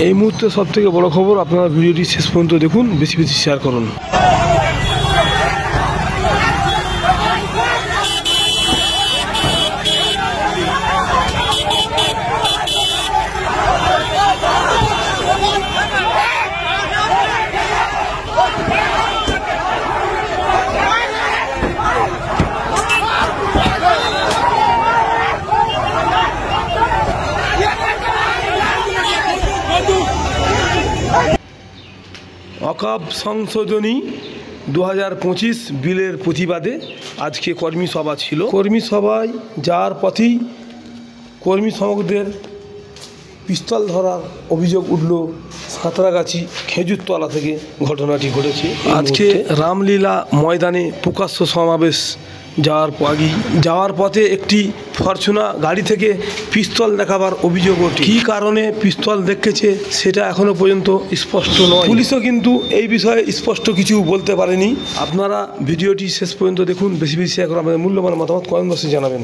এই মুহূর্তে সবথেকে বড় খবর, আপনারা ভিডিওটি শেষ পর্যন্ত দেখুন, বেশি বেশি শেয়ার করুন। অকাপ সংশোধনী 2025 বিলের প্রতিবাদে আজকে কর্মী সভা ছিল। কর্মী সভায় যাওয়ার পথেই কর্মী সমকদের পিস্তল ধরার অভিযোগ উঠল সাঁতরাগাছি খেজুরতলা থেকে। ঘটনাটি ঘটেছে আজকে রামলীলা ময়দানে প্রকাশ্য সমাবেশ যাওয়ার পথে একটি ফরচুনা গাড়ি থেকে পিস্তল দেখাবার অভিযোগ ওঠে। কী কারণে পিস্তল দেখেছে সেটা এখনো পর্যন্ত স্পষ্ট নয়। পুলিশও কিন্তু এই বিষয়ে স্পষ্ট কিছু বলতে পারেনি। আপনারা ভিডিওটি শেষ পর্যন্ত দেখুন, বেশি বেশি শেয়ার করে আমাদের মূল্যবান মতামত কমেন্ট বক্সে জানাবেন।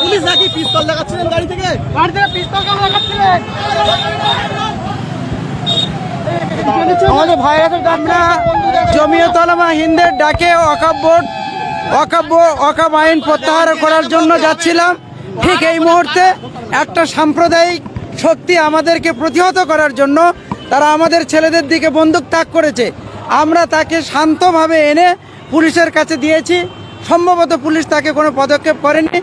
পুলিশ নাকি পিস্তল দেখাচ্ছিলেন গাড়ি থেকে পিস্তল কেন দেখাচ্ছিলেন? আমাদের ভাইরা আমরা জমিয়ত উলামা হিন্দের ডাকে ওয়াকফ আইন প্রত্যাহার করার জন্য যাচ্ছিলাম। ঠিক এই মুহূর্তে একটা সাম্প্রদায়িক শক্তি আমাদেরকে প্রতিহত করার জন্য তারা আমাদের ছেলেদের দিকে বন্দুক তাক করেছে। আমরা তাকে শান্তভাবে এনে পুলিশের কাছে দিয়েছি। সম্ভবত পুলিশ তাকে কোনো পদক্ষেপ করেনি।